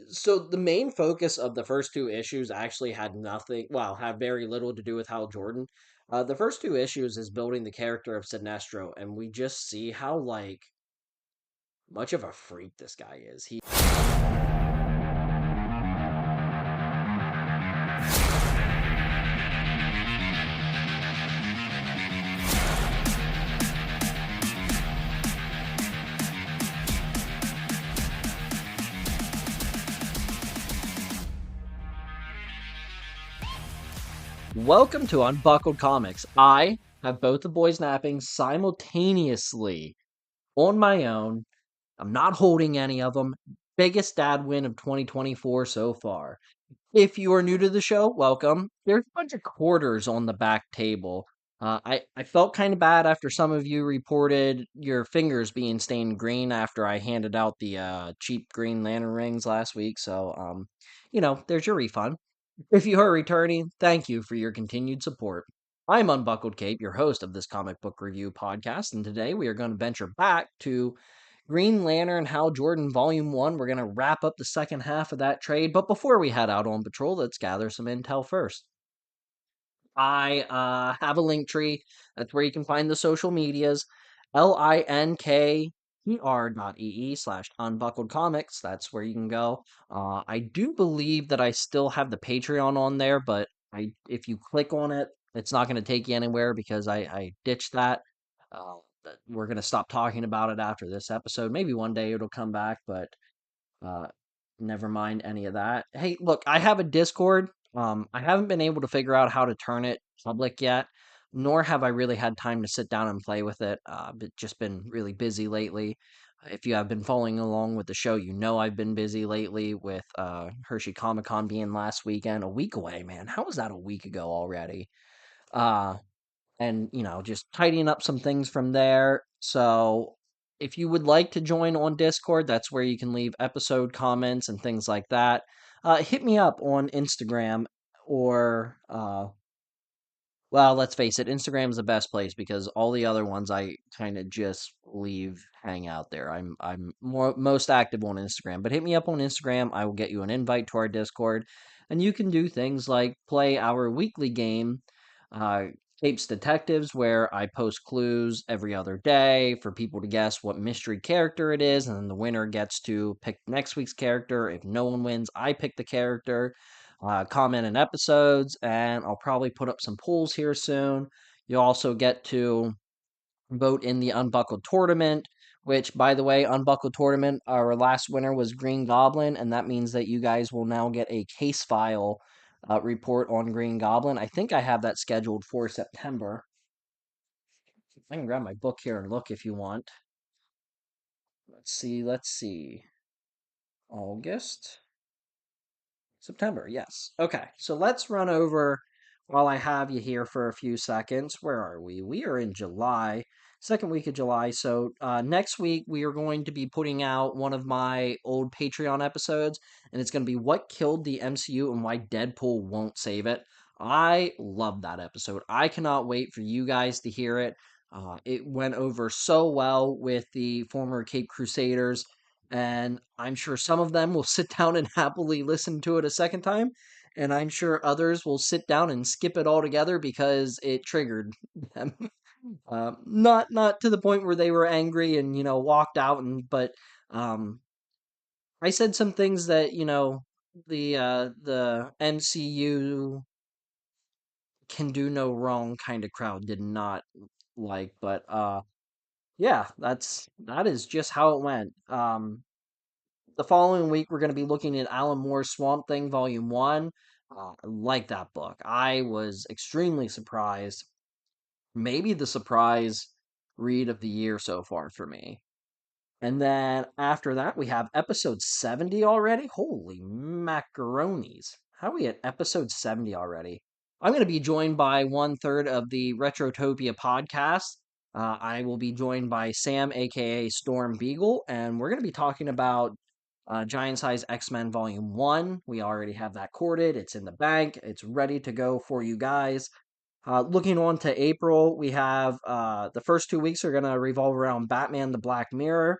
So the main focus of the first two issues actually had very little to do with Hal Jordan. The first two issues is building the character of Sinestro, and we just see how much of a freak this guy is. He Welcome to Unbuckled Comics. I have both the boys napping simultaneously on my own. I'm not holding any of them. Biggest dad win of 2024 so far. If you are new to the show, welcome. There's a bunch of quarters on the back table. I felt kind of bad after some of you reported your fingers being stained green after I handed out the cheap Green Lantern rings last week. So, there's your refund. If you are returning, thank you for your continued support. I'm Unbuckled Cape, your host of this comic book review podcast, and today we are going to venture back to Green Lantern Hal Jordan Volume 1. We're going to wrap up the second half of that trade, but before we head out on patrol, let's gather some intel first. I have a link tree. That's where you can find the social medias. linkpr.ee/ unbuckled comics. That's where you can go. I do believe that I still have the Patreon on there, but if you click on it, it's not going to take you anywhere because I ditched that. We're going to stop talking about it after this episode. Maybe one day it'll come back, but uh, never mind any of that. Hey, look, I have a Discord. I haven't been able to figure out how to turn it public yet, nor have I really had time to sit down and play with it. But just been really busy lately. If you have been following along with the show, you know I've been busy lately with Hershey Comic Con being last weekend, a week away, man. How was that a week ago already? Uh, and just tidying up some things from there. So if you would like to join on Discord, that's where you can leave episode comments and things like that. Hit me up on Instagram or well, let's face it, Instagram's the best place because all the other ones I kind of just leave hang out there. I'm most active on Instagram, but hit me up on Instagram. I will get you an invite to our Discord, and you can do things like play our weekly game, uh, Capes Detectives, where I post clues every other day for people to guess what mystery character it is, and then the winner gets to pick next week's character. If no one wins, I pick the character, comment in episodes, and I'll probably put up some polls here soon. You'll also get to vote in the Unbuckled Tournament, which, by the way, Unbuckled Tournament, our last winner was Green Goblin, and that means that you guys will now get a case file report on Green Goblin. I think I have that scheduled for September. I can grab my book here and look if you want. Let's see. August. September, yes. Okay, so let's run over while I have you here for a few seconds. Where are we? We are in July, second week of July. So next week, we are going to be putting out one of my old Patreon episodes, and it's going to be What Killed the MCU and Why Deadpool Won't Save It. I love that episode. I cannot wait for you guys to hear it. It went over so well with the former Cape Crusaders, and I'm sure some of them will sit down and happily listen to it a second time, and I'm sure others will sit down and skip it altogether because it triggered them. Not to the point where they were angry and walked out, but um, I said some things that the MCU can do no wrong kind of crowd did not like, but yeah, that is just how it went. The following week, we're going to be looking at Alan Moore's Swamp Thing, Volume 1. I like that book. I was extremely surprised. Maybe the surprise read of the year so far for me. And then after that, we have episode 70 already. Holy macaronis. How are we at episode 70 already? I'm going to be joined by one third of the Retrotopia podcast. I will be joined by Sam, aka Storm Beagle, and we're going to be talking about Giant Size X-Men Volume 1. We already have that corded. It's in the bank. It's ready to go for you guys. Looking on to April, we have the first 2 weeks are going to revolve around Batman the Black Mirror.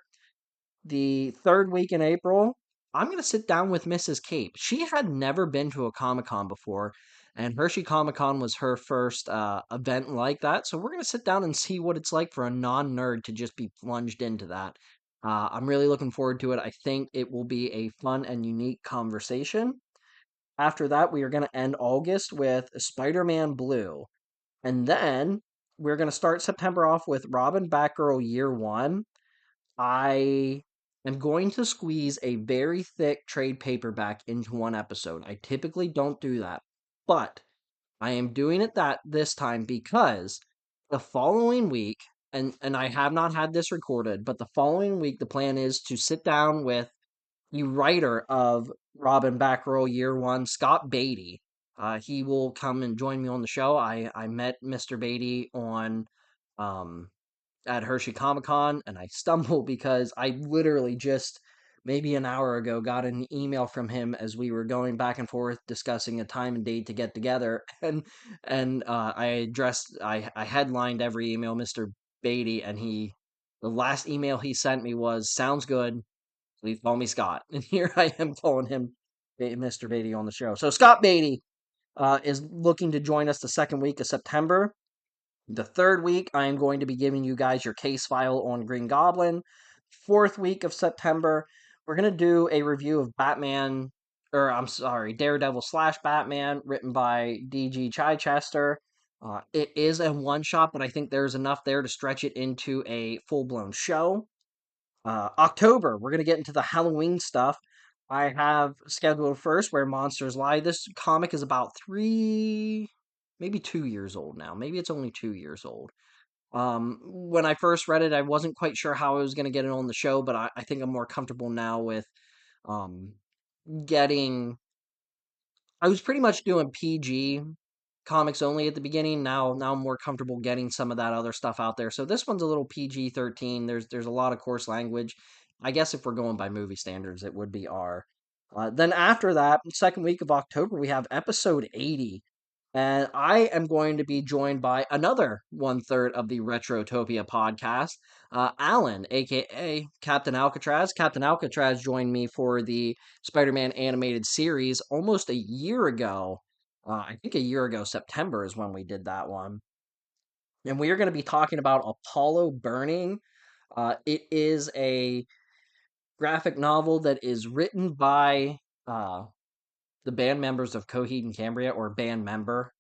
The third week in April, I'm going to sit down with Mrs. Cape. She had never been to a Comic Con before, and Hershey Comic Con was her first event like that. So we're going to sit down and see what it's like for a non nerd to just be plunged into that. I'm really looking forward to it. I think it will be a fun and unique conversation. After that, we are going to end August with Spider Man Blue. And then we're going to start September off with Robin Batgirl Year One. I am going to squeeze a very thick trade paperback into one episode. I typically don't do that, but I am doing it that this time because the following week, and I have not had this recorded, but the following week the plan is to sit down with the writer of Robin Batgirl Year One, Scott Beatty. He will come and join me on the show. I met Mr. Beatty on um at Hershey Comic Con, and I stumbled because I literally just maybe an hour ago got an email from him as we were going back and forth discussing a time and date to get together, and I headlined every email Mr. Beatty, and the last email he sent me was sounds good. Please call me Scott, and here I am calling him Mr. Beatty on the show. So Scott Beatty is looking to join us the second week of September. The third week, I am going to be giving you guys your case file on Green Goblin. Fourth week of September, we're going to do a review of Batman, or I'm sorry, Daredevil slash Batman, written by D.G. Chichester. It is a one shot, but I think there's enough there to stretch it into a full blown show. October, we're going to get into the Halloween stuff. I have scheduled first Where Monsters Lie. This comic is about maybe 2 years old now. Maybe it's only 2 years old. When I first read it, I wasn't quite sure how I was going to get it on the show, but I think I'm more comfortable now with um, getting. I was pretty much doing PG comics only at the beginning. Now I'm more comfortable getting some of that other stuff out there. So this one's a little PG-13. There's a lot of coarse language. I guess if we're going by movie standards, it would be R. Then after that, second week of October, we have episode 80. And I am going to be joined by another one third of the Retrotopia podcast, Alan, aka Captain Alcatraz. Captain Alcatraz joined me for the Spider Man animated series almost a year ago. I think a year ago, September is when we did that one. And we are going to be talking about Apollo Burning. It is a graphic novel that is written by uh, the band members of Coheed and Cambria, or band member.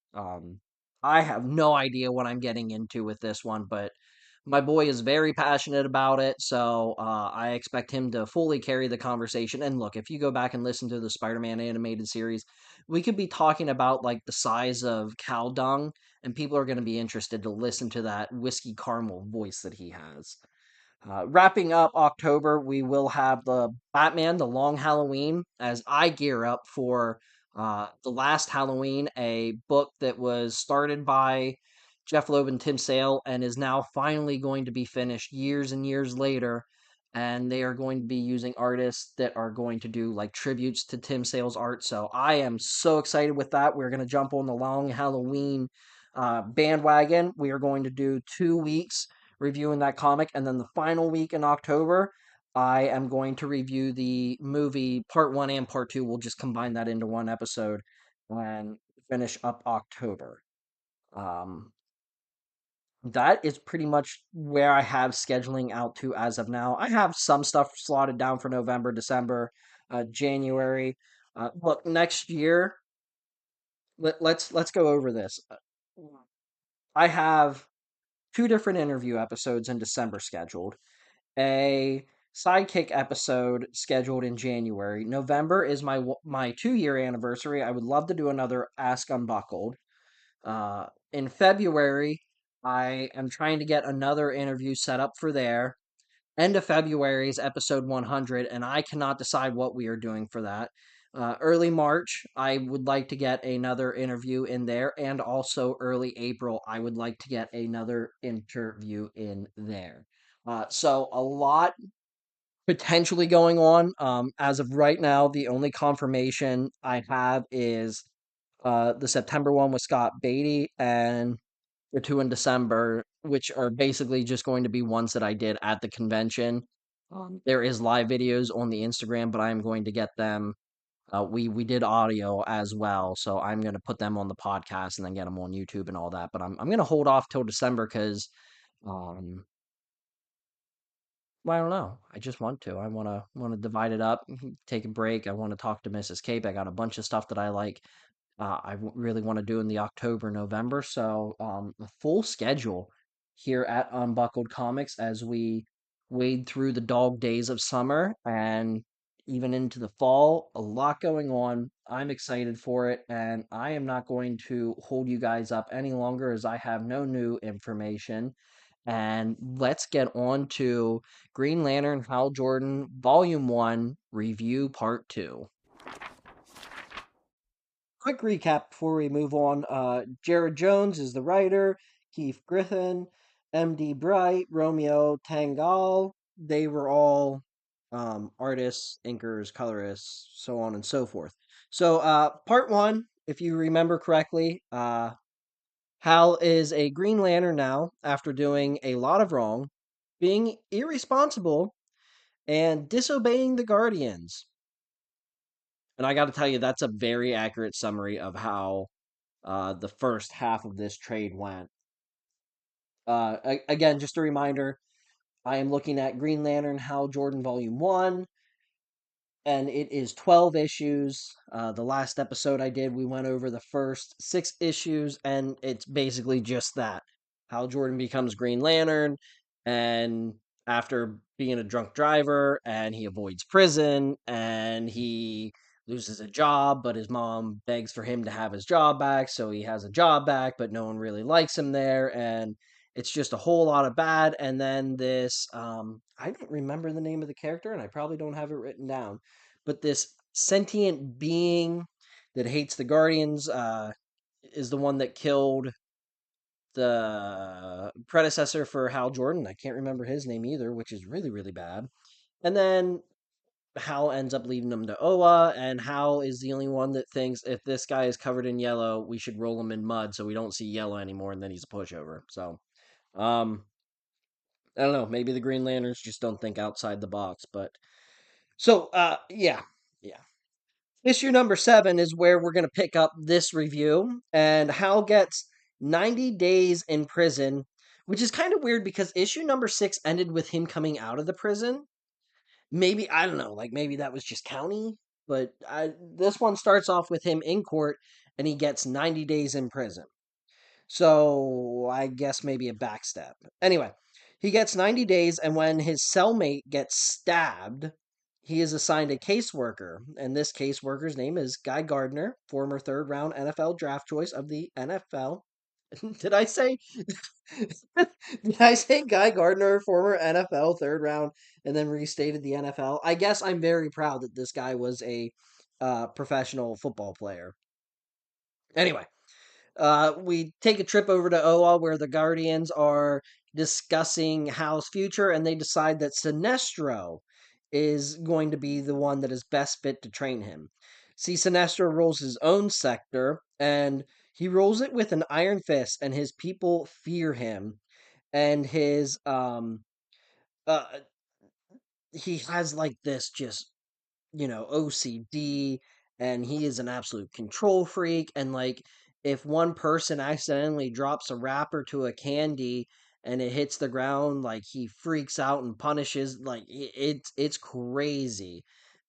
I have no idea what I'm getting into with this one, but my boy is very passionate about it, so I expect him to fully carry the conversation. And look, if you go back and listen to the Spider-Man animated series, we could be talking about like the size of cow dung, and people are going to be interested to listen to that whiskey caramel voice that he has. Wrapping up October, we will have the Batman, The Long Halloween, as I gear up for the last Halloween, a book that was started by Jeff Loeb and Tim Sale and is now finally going to be finished years and years later. And they are going to be using artists that are going to do like tributes to Tim Sale's art. So I am so excited with that. We're going to jump on the Long Halloween bandwagon. We are going to do 2 weeks reviewing that comic. And then the final week in October, I am going to review the movie part one and part two. We'll just combine that into one episode and finish up October. Um, that is pretty much where I have scheduling out to as of now. I have some stuff slotted down for November, December, January. Look, next year, let's go over this. I have two different interview episodes in December scheduled, a sidekick episode scheduled in January. November is my 2 year anniversary. I would love to do another Ask Unbuckled. In February, I am trying to get another interview set up for there. End of February is episode 100, and I cannot decide what we are doing for that. Early March, I would like to get another interview in there, and also early April, I would like to get another interview in there. So a lot potentially going on. As of right now, the only confirmation I have is the September one with Scott Beatty and the two in December, which are basically just going to be ones that I did at the convention. There is live videos on the Instagram, but I am going to get them. We did audio as well, so I'm gonna put them on the podcast and then get them on YouTube and all that. But I'm gonna hold off till December because um, well, I don't know. I just want to. I wanna divide it up, take a break. I want to talk to Mrs. Cape. I got a bunch of stuff that I like. Really want to do in the October, November. So a full schedule here at Unbuckled Comics as we wade through the dog days of summer and even into the fall. A lot going on. I'm excited for it, and I am not going to hold you guys up any longer as I have no new information. And let's get on to Green Lantern Hal Jordan Volume 1 Review Part 2. Quick recap before we move on. Jared Jones is the writer, Keith Griffin, M.D. Bright, Romeo Tangal. They were all artists, inkers, colorists, so on and so forth. So, part one, if you remember correctly, Hal is a Green Lantern now after doing a lot of wrong, being irresponsible, and disobeying the Guardians. And I got to tell you, that's a very accurate summary of how the first half of this trade went. Again, just a reminder, I am looking at Green Lantern Hal Jordan Volume 1, and it is 12 issues. The last episode I did, we went over the first 6 issues, and it's basically just that. Hal Jordan becomes Green Lantern, and after being a drunk driver, and he avoids prison, and he loses a job, but his mom begs for him to have his job back, so he has a job back, but no one really likes him there, and it's just a whole lot of bad. And then this, I don't remember the name of the character, and I probably don't have it written down, but this sentient being that hates the Guardians is the one that killed the predecessor for Hal Jordan. I can't remember his name either, which is really, really bad. And then Hal ends up leading them to Oa, and Hal is the only one that thinks if this guy is covered in yellow, we should roll him in mud so we don't see yellow anymore, and then he's a pushover. So, um, I don't know. Maybe the Green Lanterns just don't think outside the box, but so, yeah, yeah. Issue number 7 is where we're going to pick up this review, and Hal gets 90 days in prison, which is kind of weird because issue number 6 ended with him coming out of the prison. Maybe, I don't know, like maybe that was just county, but this one starts off with him in court and he gets 90 days in prison. So I guess maybe a backstep. Anyway, he gets 90 days, and when his cellmate gets stabbed, he is assigned a caseworker. And this caseworker's name is Guy Gardner, former third round NFL draft choice of the NFL. Did I say did I say Guy Gardner, former NFL third round, and then restated the NFL? I guess I'm very proud that this guy was a professional football player. Anyway, we take a trip over to Oa where the Guardians are discussing Hal's future, and they decide that Sinestro is going to be the one that is best fit to train him. See, Sinestro rolls his own sector, and he rolls it with an iron fist, and his people fear him. And his uh he has like this just OCD, and he is an absolute control freak. And like, if one person accidentally drops a wrapper to a candy and it hits the ground, like he freaks out and punishes. Like it's crazy.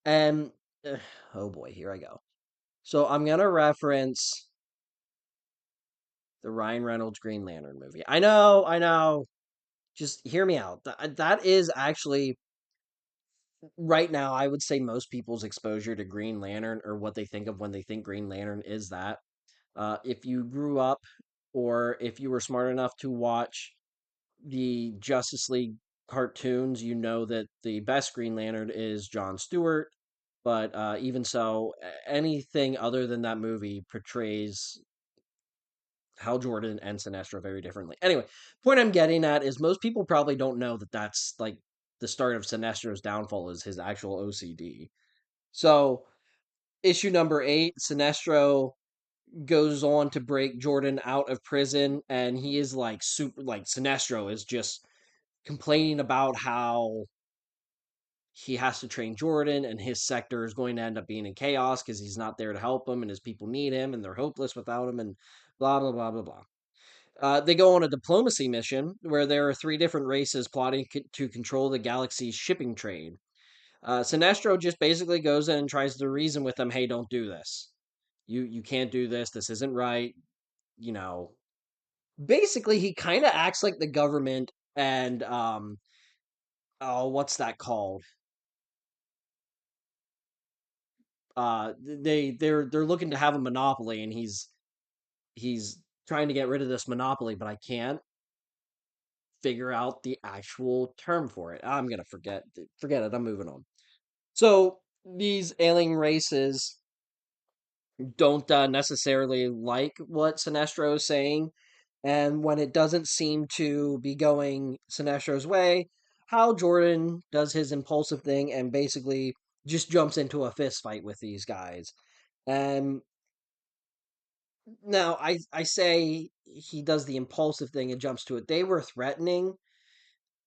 And oh boy, here I go. So I'm gonna reference the Ryan Reynolds Green Lantern movie. I know. Just hear me out. That is actually right now, I would say most people's exposure to Green Lantern or what they think of when they think Green Lantern is that. If you grew up or if you were smart enough to watch the Justice League cartoons, you know that the best Green Lantern is John Stewart. But even so, anything other than that movie portrays Hal Jordan and Sinestro very differently. Anyway, point I'm getting at is most people probably don't know that that's like the start of Sinestro's downfall is his actual OCD. So, issue number 8, Sinestro goes on to break Jordan out of prison, and he is like super, like Sinestro is just complaining about how he has to train Jordan, and his sector is going to end up being in chaos because he's not there to help him, and his people need him, and they're hopeless without him, and blah blah blah blah blah. They go on a diplomacy mission where there are three different races plotting to control the galaxy's shipping trade. Sinestro just basically goes in and tries to reason with them, "Hey, don't do this. You can't do this. This isn't right." You know, basically, he kind of acts like the government, and oh, what's that called? They're looking to have a monopoly, and he's trying to get rid of this monopoly, but I can't figure out the actual term for it. I'm gonna forget it. I'm moving on. So these alien races don't necessarily like what Sinestro is saying, and when it doesn't seem to be going Sinestro's way, Hal Jordan does his impulsive thing and basically just jumps into a fist fight with these guys. And now I say he does the impulsive thing and jumps to it. They were threatening.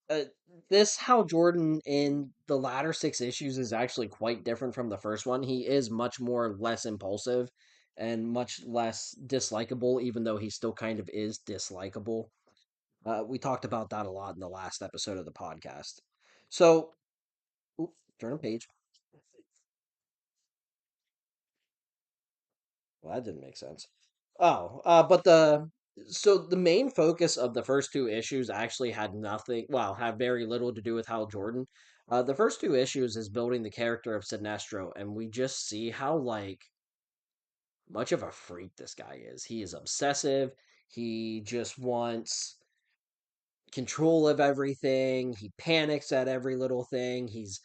Uh, this Hal Jordan in the latter six issues is actually quite different from the first one. He is much more less impulsive and much less dislikable, even though he still kind of is dislikable. We talked about that a lot in the last episode of the podcast. So, oop, turn a page. Well, that didn't make sense. Oh, but the main focus of the first two issues actually had nothing, well, had very little to do with Hal Jordan. The first two issues is building the character of Sinestro, and we just see how much of a freak this guy is. He is obsessive. He just wants control of everything. He panics at every little thing. He's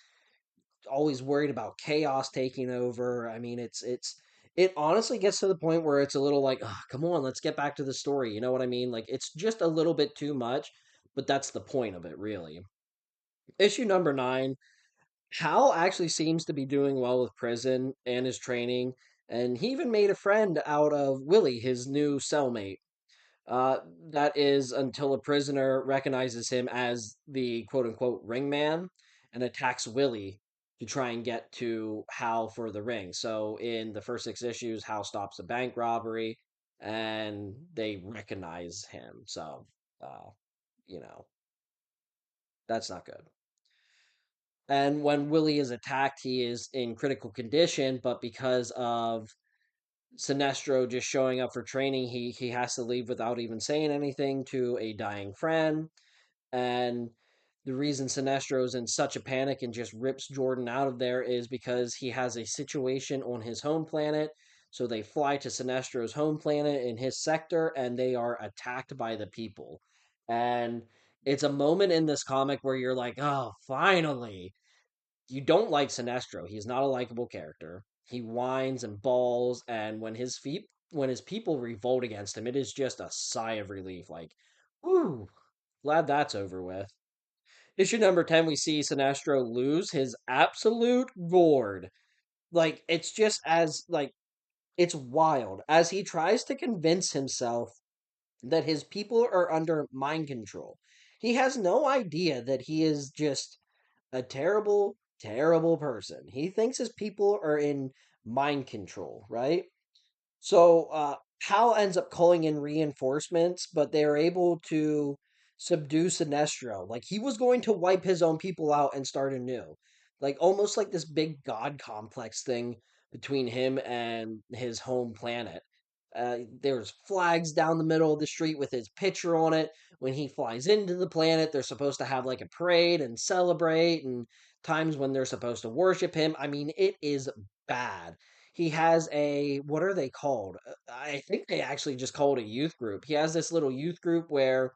always worried about chaos taking over. I mean, it honestly gets to the point where it's a little like, "Ugh, come on, let's get back to the story." You know what I mean? Like it's just a little bit too much, but that's the point of it, really. Issue number 9, Hal actually seems to be doing well with prison and his training, and he even made a friend out of Willie, his new cellmate. That is until a prisoner recognizes him as the quote unquote ring man and attacks Willie to try and get to Hal for the ring. So in the first six issues, Hal stops a bank robbery and they recognize him. So, uh, you know, that's not good. And when Willie is attacked, he is in critical condition, but because of Sinestro just showing up for training, he has to leave without even saying anything to a dying friend. And the reason Sinestro's in such a panic and just rips Jordan out of there is because he has a situation on his home planet. So they fly to Sinestro's home planet in his sector and they are attacked by the people. And it's a moment in this comic where you're like, oh, finally. You don't like Sinestro. He's not a likable character. He whines and bawls, and when his people revolt against him, it is just a sigh of relief. Like, whew, glad that's over with. Issue number 10, we see Sinestro lose his absolute gourd. Like, it's just as, like, it's wild. As he tries to convince himself that his people are under mind control, he has no idea that he is just a terrible, terrible person. He thinks his people are in mind control, right? So Hal ends up calling in reinforcements, but they are able to subdue Sinestro. Like he was going to wipe his own people out and start anew. Like almost like this big god complex thing between him and his home planet. There's flags down the middle of the street with his picture on it. When he flies into the planet, they're supposed to have like a parade and celebrate, and times when they're supposed to worship him. I mean, it is bad. He has a, what are they called? I think they actually just call it a youth group. He has this little youth group where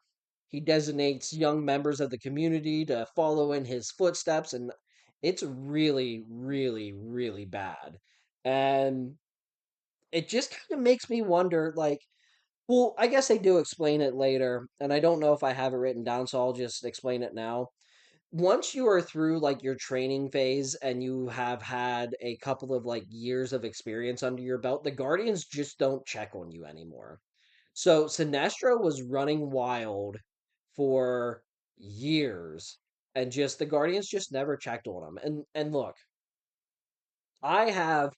he designates young members of the community to follow in his footsteps, and it's really, really, really bad. And it just kind of makes me wonder, like, well, I guess they do explain it later, and I don't know if I have it written down, so I'll just explain it now. Once you are through like your training phase and you have had a couple of like years of experience under your belt, the Guardians just don't check on you anymore. So Sinestro was running wild for years and just the Guardians just never checked on him. And look, I have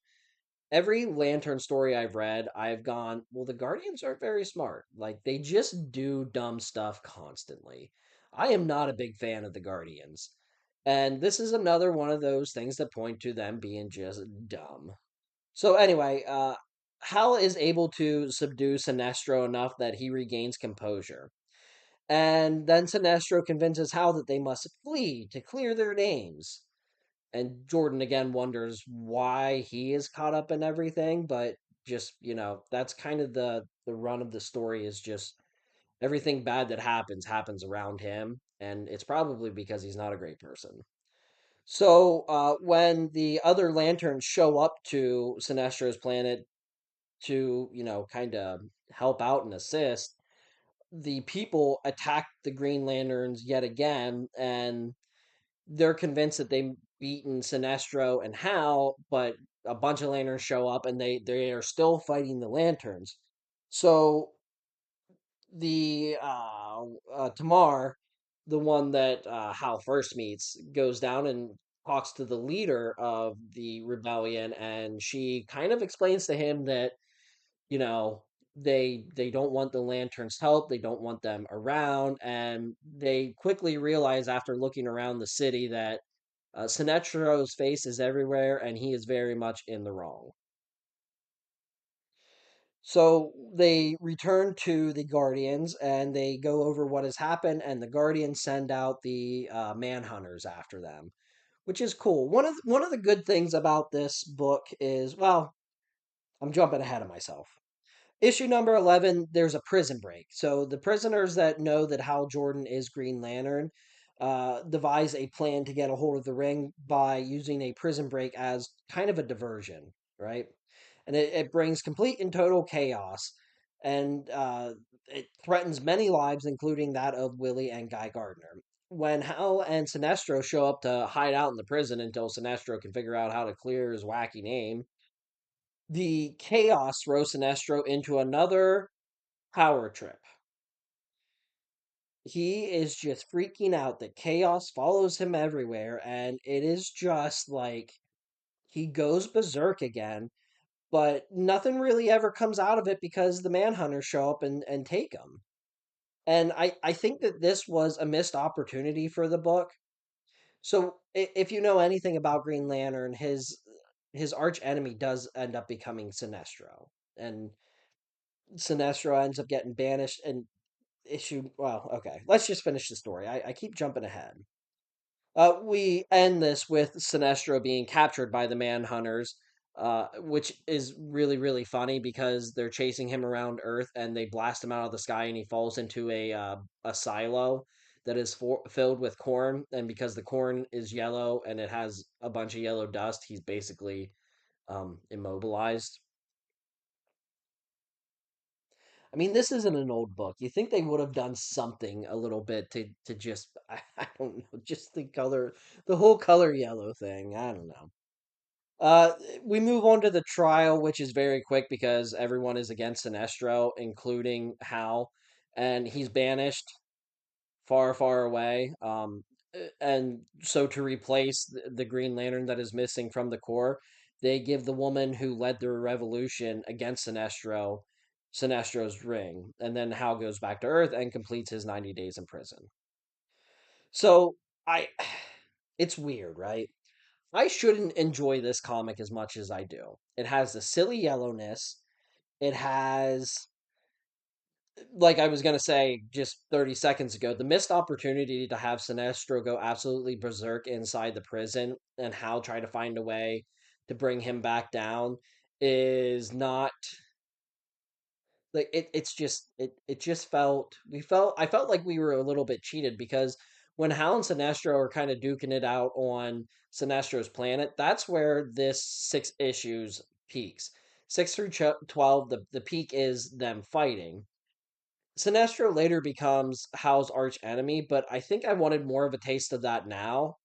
every Lantern story I've read, I've gone, well, the Guardians aren't very smart. Like they just do dumb stuff constantly. I am not a big fan of the Guardians. And this is another one of those things that point to them being just dumb. So anyway, Hal is able to subdue Sinestro enough that he regains composure. And then Sinestro convinces Hal that they must flee to clear their names. And Jordan again wonders why he is caught up in everything, but just, that's kind of the run of the story is just everything bad that happens around him, and it's probably because he's not a great person. So, when the other lanterns show up to Sinestro's planet to, kind of help out and assist, the people attack the Green Lanterns yet again, and they're convinced that they've beaten Sinestro and Hal, but a bunch of lanterns show up and they are still fighting the lanterns. So the Tamar, the one that Hal first meets, goes down and talks to the leader of the rebellion, and she kind of explains to him that you know they don't want the lanterns help, they don't want them around, and they quickly realize after looking around the city that Sinestro's face is everywhere and he is very much in the wrong. So they return to the Guardians and they go over what has happened, and the Guardians send out the Manhunters after them, which is cool. One of the good things about this book is, well, I'm jumping ahead of myself. Issue number 11, there's a prison break. So the prisoners that know that Hal Jordan is Green Lantern devise a plan to get a hold of the ring by using a prison break as kind of a diversion, right? And it brings complete and total chaos. And it threatens many lives, including that of Willie and Guy Gardner. When Hal and Sinestro show up to hide out in the prison until Sinestro can figure out how to clear his wacky name, the chaos throws Sinestro into another power trip. He is just freaking out that chaos follows him everywhere, and it is just like he goes berserk again, but nothing really ever comes out of it because the Manhunters show up and take him. And I think that this was a missed opportunity for the book. So if you know anything about Green Lantern, his arch enemy does end up becoming Sinestro. And Sinestro ends up getting banished and issue. Well, okay, let's just finish the story. I keep jumping ahead. We end this with Sinestro being captured by the Manhunters, which is really, really funny because they're chasing him around Earth and they blast him out of the sky and he falls into a silo that is filled with corn. And because the corn is yellow and it has a bunch of yellow dust, he's basically immobilized. I mean, this isn't an old book. You think they would have done something a little bit to just I don't know, just the whole color yellow thing. I don't know. We move on to the trial, which is very quick because everyone is against Sinestro, including Hal, and he's banished far, far away. And so to replace the Green Lantern that is missing from the Corps, they give the woman who led the revolution against Sinestro's ring, and then Hal goes back to Earth and completes his 90 days in prison. So I, it's weird, right? I shouldn't enjoy this comic as much as I do. It has the silly yellowness. It has, like I was going to say just 30 seconds ago, the missed opportunity to have Sinestro go absolutely berserk inside the prison and Hal try to find a way to bring him back down is not like it's just it just felt I felt like we were a little bit cheated because when Hal and Sinestro are kind of duking it out on Sinestro's planet, that's where this 6 issues peaks. 6 through 12, the peak is them fighting. Sinestro later becomes Hal's arch enemy, but I think I wanted more of a taste of that now.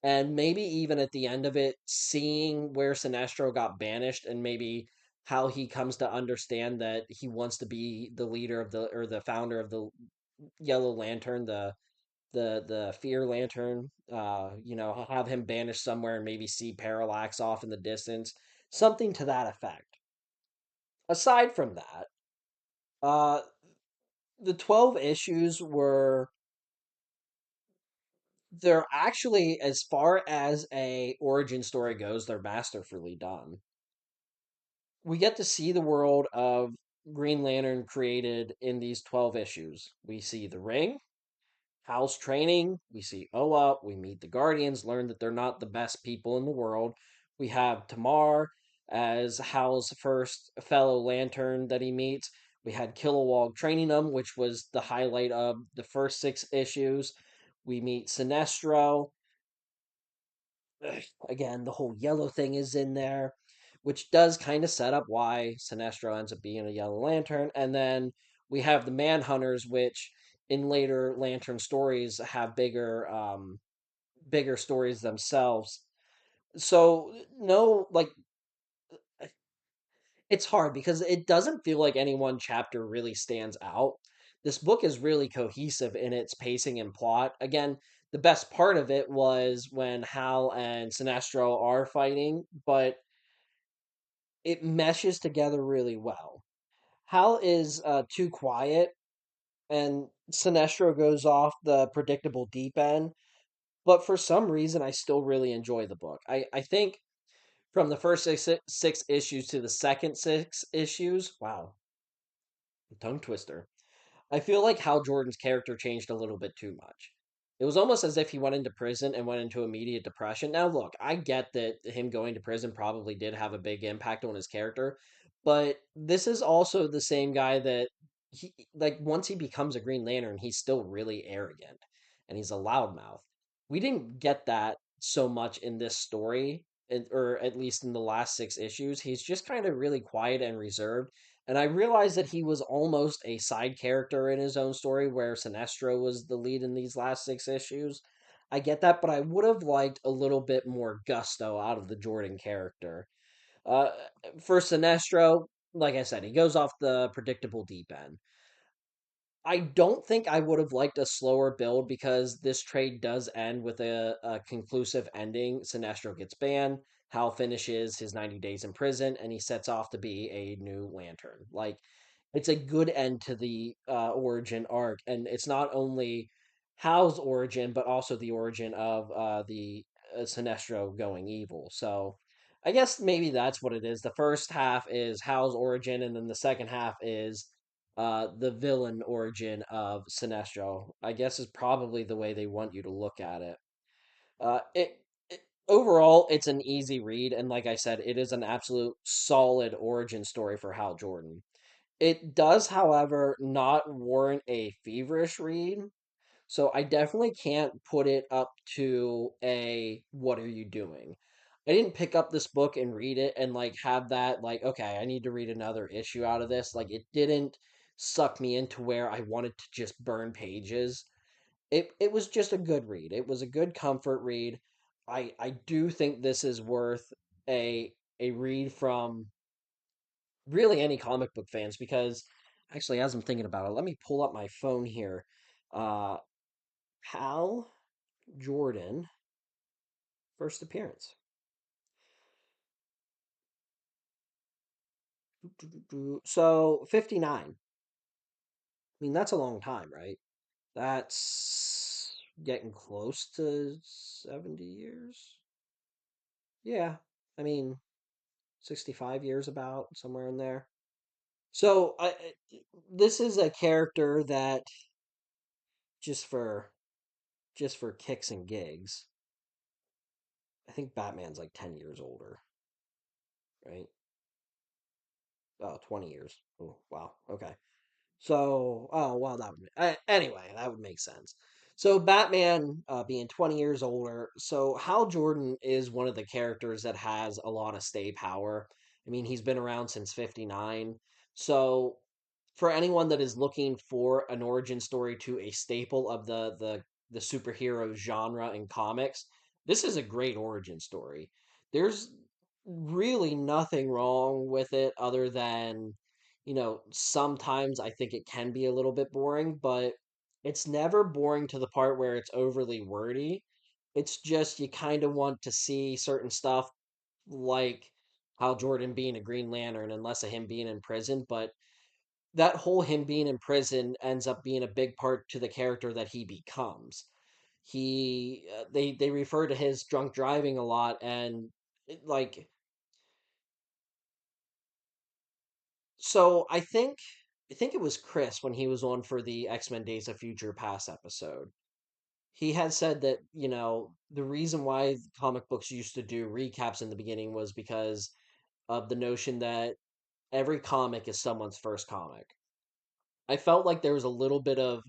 And maybe even at the end of it, seeing where Sinestro got banished and maybe how he comes to understand that he wants to be the leader of the or the founder of the Yellow Lantern, the Fear Lantern, have him banished somewhere and maybe see Parallax off in the distance, something to that effect. Aside from that, uh, the 12 issues were they're actually, as far as a origin story goes, they're masterfully done. We get to see the world of Green Lantern created in these 12 issues. We see the ring, Hal's training, we see Oa, we meet the Guardians, learn that they're not the best people in the world. We have Tamar as Hal's first fellow Lantern that he meets. We had Kilowog training him, which was the highlight of the first 6 issues. We meet Sinestro. Again, the whole yellow thing is in there, which does kind of set up why Sinestro ends up being a Yellow Lantern. And then we have the Manhunters, which in later Lantern stories have bigger stories themselves. So no, like it's hard because it doesn't feel like any one chapter really stands out. This book is really cohesive in its pacing and plot. Again, the best part of it was when Hal and Sinestro are fighting, but it meshes together really well. Hal is too quiet, and Sinestro goes off the predictable deep end. But for some reason, I still really enjoy the book. I think from the first six issues to the second 6 issues, wow, tongue twister. I feel like Hal Jordan's character changed a little bit too much. It was almost as if he went into prison and went into immediate depression. Now, look, I get that him going to prison probably did have a big impact on his character, but this is also the same guy that like, once he becomes a Green Lantern, he's still really arrogant and he's a loudmouth. We didn't get that so much in this story, or at least in the last 6 issues. He's just kind of really quiet and reserved, and I realized that he was almost a side character in his own story, where Sinestro was the lead in these last 6 issues. I get that, but I would have liked a little bit more gusto out of the Jordan character. Uh, for Sinestro, like I said, he goes off the predictable deep end. I don't think I would have liked a slower build because this trade does end with a conclusive ending. Sinestro gets banned. Hal finishes his 90 days in prison, and he sets off to be a new Lantern. Like, it's a good end to the origin arc, and it's not only Hal's origin, but also the origin of the Sinestro going evil. So, I guess maybe that's what it is. The first half is Hal's origin, and then the second half is the villain origin of Sinestro. I guess is probably the way they want you to look at it. It overall, it's an easy read, and like I said, it is an absolute solid origin story for Hal Jordan. It does, however, not warrant a feverish read, so I definitely can't put it up to a what are you doing? I didn't pick up this book and read it and like have that like, okay, I need to read another issue out of this. Like, it didn't suck me into where I wanted to just burn pages. It was just a good read. It was a good comfort read. I do think this is worth a read from really any comic book fans, because actually, as I'm thinking about it, let me pull up my phone here. Uh Hal Jordan first appearance. So 59. I mean, that's a long time, right? That's getting close to 70 years. Yeah. I mean, 65 years, about somewhere in there. So this is a character that just for just for kicks and gigs, I think Batman's like 10 years older, right? Oh, 20 years. Oh, wow. Okay. So, oh well, that would anyway, that would make sense. So Batman being 20 years older, so Hal Jordan is one of the characters that has a lot of stay power. I mean, he's been around since 59. So for anyone that is looking for an origin story to a staple of the superhero genre in comics, this is a great origin story. There's really nothing wrong with it other than, sometimes I think it can be a little bit boring, but it's never boring to the part where it's overly wordy. It's just you kind of want to see certain stuff like Hal Jordan being a Green Lantern and less of him being in prison, but that whole him being in prison ends up being a big part to the character that he becomes. They refer to his drunk driving a lot, and like, so I think it was Chris when he was on for the X-Men Days of Future Past episode. He had said that, the reason why comic books used to do recaps in the beginning was because of the notion that every comic is someone's first comic. I felt like there was a little bit of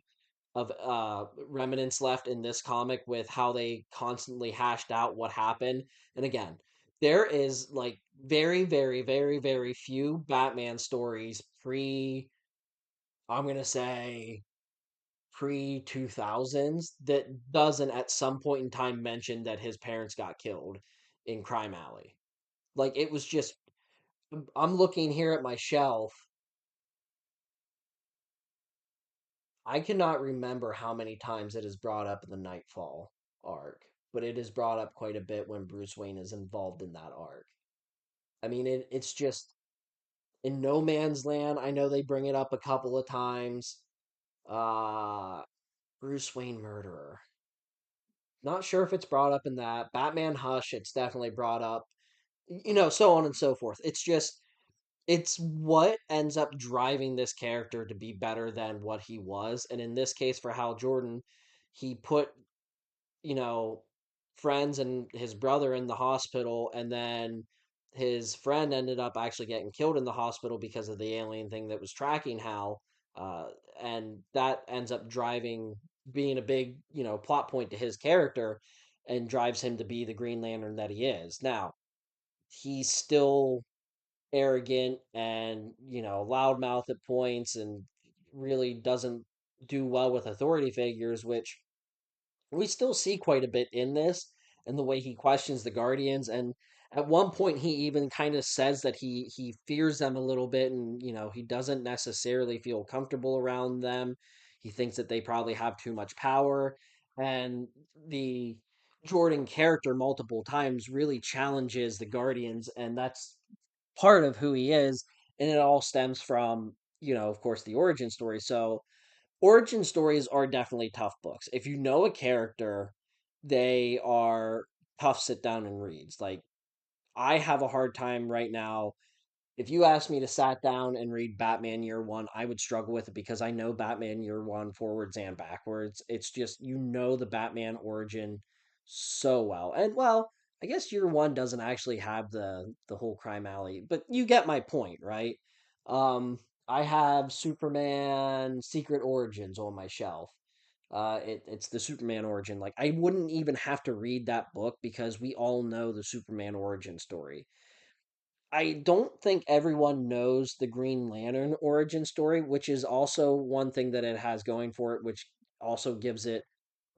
remnants left in this comic with how they constantly hashed out what happened. And again, there is like very, very, very, very few Batman stories pre, I'm gonna say, pre 2000s that doesn't at some point in time mention that his parents got killed in Crime Alley. Like, it was just, I'm looking here at my shelf. I cannot remember how many times it is brought up in the Nightfall arc, but it is brought up quite a bit when Bruce Wayne is involved in that arc. I mean, it's just in No Man's Land. I know they bring it up a couple of times. Uh, Bruce Wayne murderer. Not sure if it's brought up in that. Batman Hush, it's definitely brought up. So on and so forth. It's just, it's what ends up driving this character to be better than what he was. And in this case, for Hal Jordan, he put, you know, friends and his brother in the hospital, and then his friend ended up actually getting killed in the hospital because of the alien thing that was tracking Hal. Uh, and that ends up being a big, plot point to his character and drives him to be the Green Lantern that he is. Now, he's still arrogant and, loudmouth at points and really doesn't do well with authority figures, which we still see quite a bit in this and the way he questions the Guardians. And at one point he even kind of says that he fears them a little bit, and he doesn't necessarily feel comfortable around them. He thinks that they probably have too much power, and the Jordan character multiple times really challenges the Guardians, and that's part of who he is. And it all stems from, of course, the origin story. So origin stories are definitely tough books. If you know a character, they are tough sit down and reads. Like, I have a hard time right now. If you asked me to sat down and read Batman Year One, I would struggle with it because I know Batman Year One forwards and backwards. It's just, the Batman origin so well. And well, I guess Year One doesn't actually have the whole crime alley, but you get my point, right? Um, I have Superman Secret Origins on my shelf. It's the Superman origin. Like, I wouldn't even have to read that book because we all know the Superman origin story. I don't think everyone knows the Green Lantern origin story, which is also one thing that it has going for it, which also gives it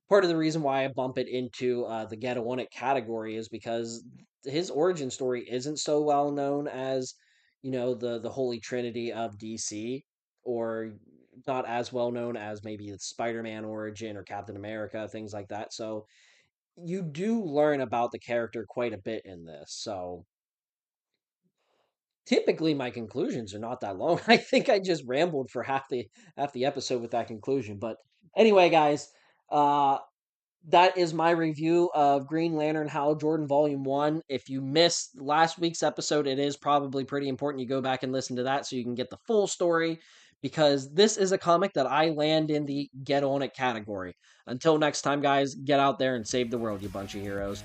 part of the reason why I bump it into the Get On It category is because his origin story isn't so well known as, the Holy Trinity of DC, or not as well known as maybe the Spider-Man origin or Captain America, things like that. So you do learn about the character quite a bit in this. So typically my conclusions are not that long. I think I just rambled for half the episode with that conclusion. But anyway, guys, uh that is my review of Green Lantern Hal Jordan Volume 1. If you missed last week's episode, it is probably pretty important you go back and listen to that so you can get the full story, because this is a comic that I land in the Get On It category. Until next time, guys, get out there and save the world, you bunch of heroes.